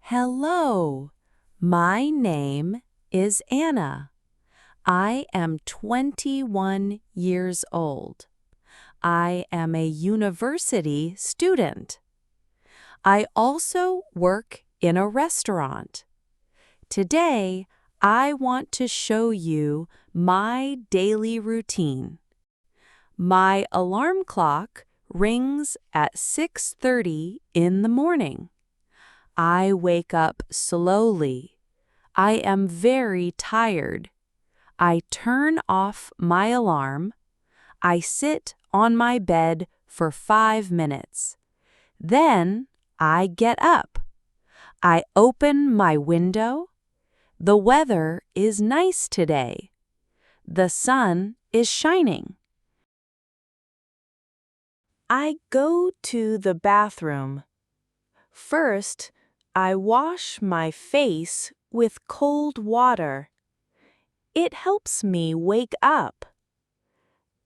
Hello, my name is Anna. I am 21 years old. I am a university student. I also work in a restaurant. Today, I want to show you my daily routine. My alarm clock rings at 6:30 in the morning. I wake up slowly. I am very tired. I turn off my alarm. I sit on my bed for 5 minutes. Then I get up. I open my window. The weather is nice today. The sun is shining. I go to the bathroom. First, I wash my face with cold water. It helps me wake up.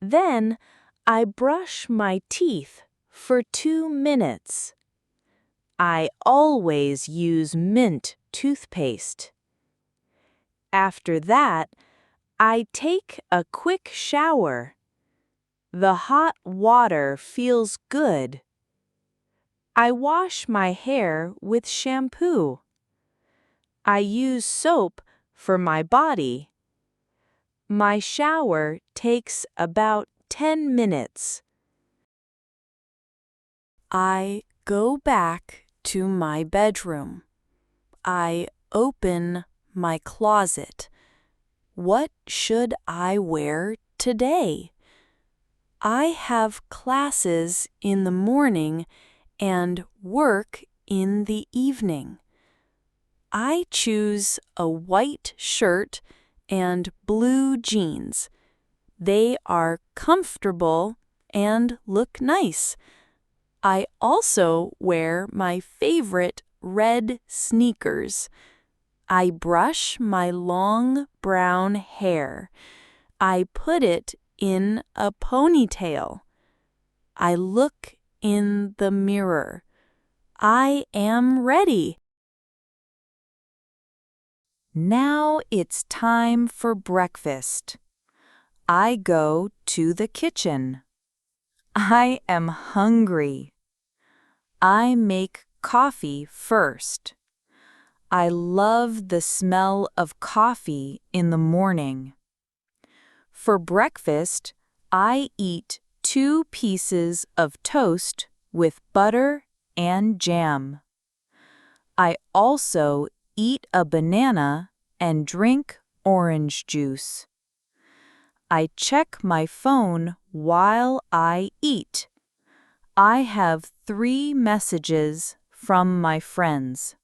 Then, I brush my teeth for 2 minutes. I always use mint toothpaste. After that, I take a quick shower. The hot water feels good. I wash my hair with shampoo. I use soap for my body. My shower takes about 10 minutes. I go back to my bedroom. I open my closet. What should I wear today? I have classes in the morning and work in the evening. I choose a white shirt and blue jeans. They are comfortable and look nice. I also wear my favorite red sneakers. I brush my long brown hair. I put it in a ponytail. I look in the mirror. I am ready. Now it's time for breakfast. I go to the kitchen. I am hungry. I make coffee first. I love the smell of coffee in the morning. For breakfast, I eat 2 pieces of toast with butter and jam. I also eat a banana and drink orange juice. I check my phone while I eat. I have 3 messages from my friends.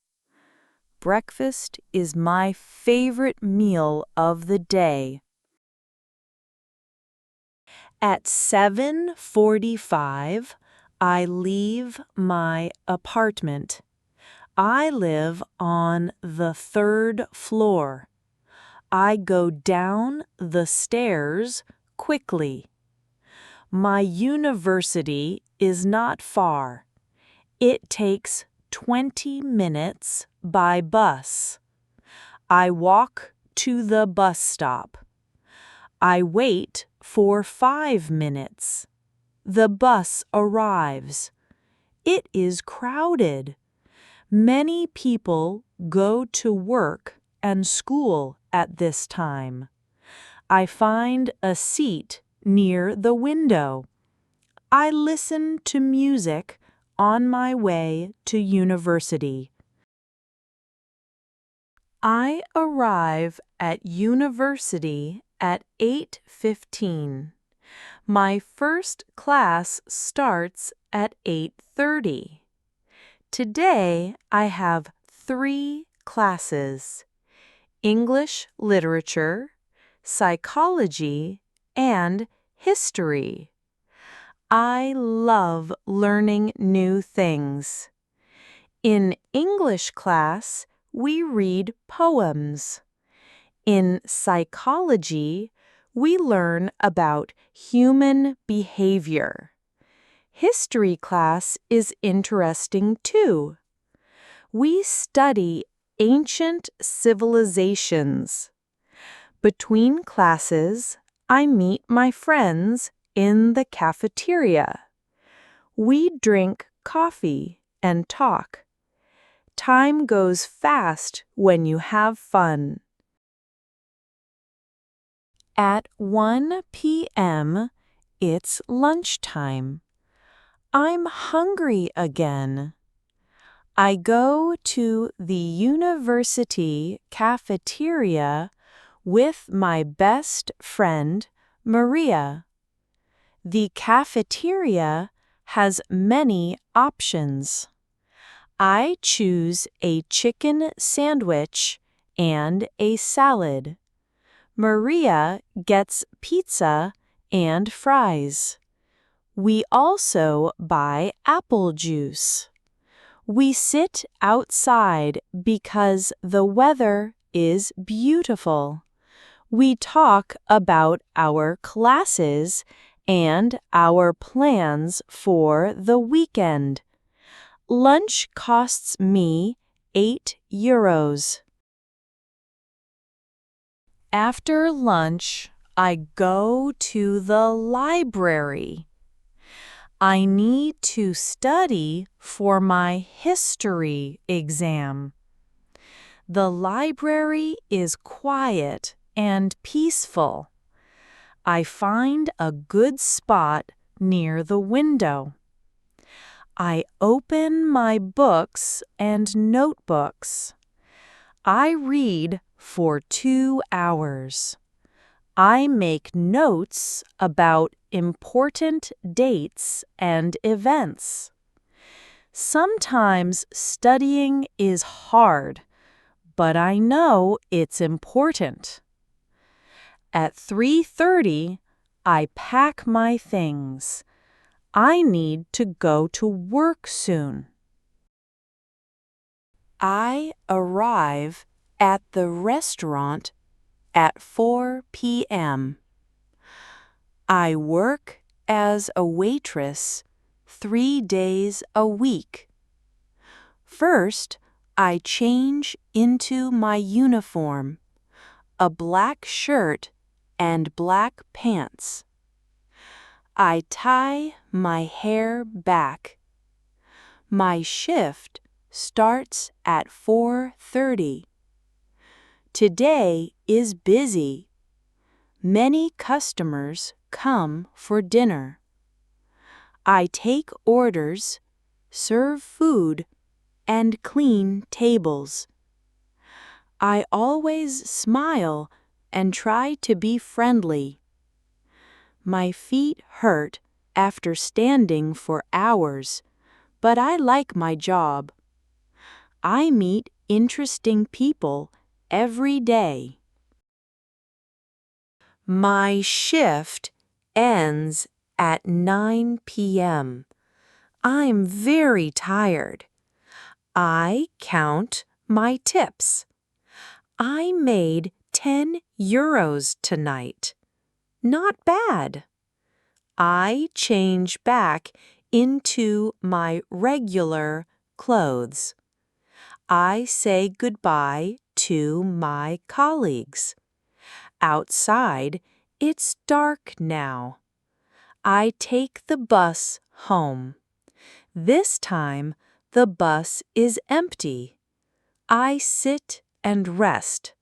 Breakfast is my favorite meal of the day. At 7:45, I leave my apartment. I live on the 3rd floor. I go down the stairs quickly. My university is not far. It takes 20 minutes by bus. I walk to the bus stop. I wait for 5 minutes. The bus arrives. It is crowded. Many people go to work and school at this time. I find a seat near the window. I listen to music on my way to university. I arrive at university at 8:15. My first class starts at 8:30. Today I have 3 classes: English literature, psychology, and history. I love learning new things. In English class, we read poems. In psychology, we learn about human behavior. History class is interesting too. We study ancient civilizations. Between classes, I meet my friends in the cafeteria. We drink coffee and talk. Time goes fast when you have fun. At 1 p.m., it's lunchtime. I'm hungry again. I go to the university cafeteria with my best friend, Maria. The cafeteria has many options. I choose a chicken sandwich and a salad. Maria gets pizza and fries. We also buy apple juice. We sit outside because the weather is beautiful. We talk about our classes and our plans for the weekend. Lunch costs me €8. After lunch, I go to the library. I need to study for my history exam. The library is quiet and peaceful. I find a good spot near the window. I open my books and notebooks. I read for 2 hours. I make notes about important dates and events. Sometimes studying is hard, but I know it's important. At 3:30, I pack my things. I need to go to work soon. I arrive at the restaurant at 4 p.m. I work as a waitress 3 days a week. First, I change into my uniform, a black shirt and black pants. I tie my hair back. My shift starts at 4:30. Today is busy. Many customers come for dinner. I take orders, serve food, and clean tables. I always smile and try to be friendly. My feet hurt after standing for hours, but I like my job. I meet interesting people every day. My shift ends at 9 p.m. I'm very tired. I count my tips. I made €10 tonight. Not bad. I change back into my regular clothes. I say goodbye to my colleagues. Outside, it's dark now. I take the bus home. This time, the bus is empty. I sit and rest.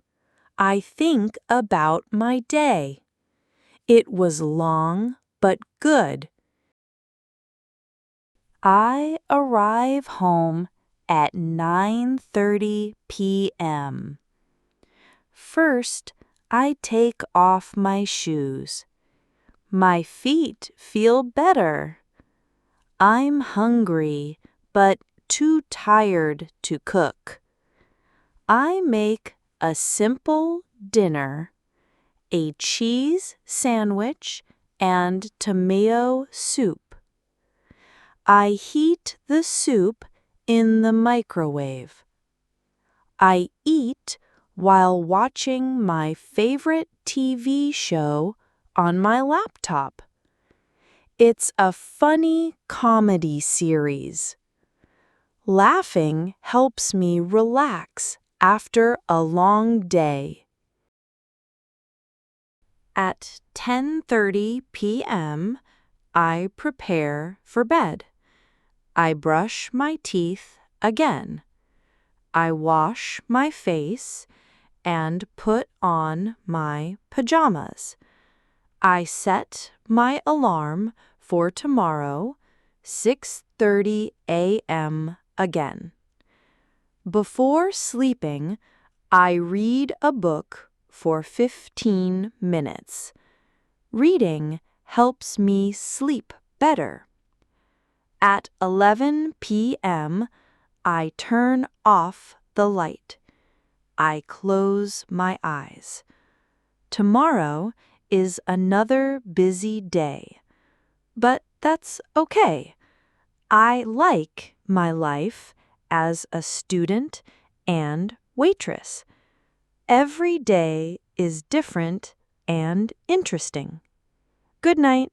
I think about my day. It was long but good. I arrive home at 9:30 p.m. First, I take off my shoes. My feet feel better. I'm hungry, but too tired to cook. I make a simple dinner, a cheese sandwich and tomato soup. I heat the soup in the microwave. I eat while watching my favorite TV show on my laptop. It's a funny comedy series. Laughing helps me relax after a long day. At 10:30 p.m., I prepare for bed. I brush my teeth again. I wash my face and put on my pajamas. I set my alarm for tomorrow, 6:30 a.m. again. Before sleeping, I read a book for 15 minutes. Reading helps me sleep better. At 11 p.m., I turn off the light. I close my eyes. Tomorrow is another busy day. But that's okay. I like my life as a student and waitress. Every day is different and interesting. Good night.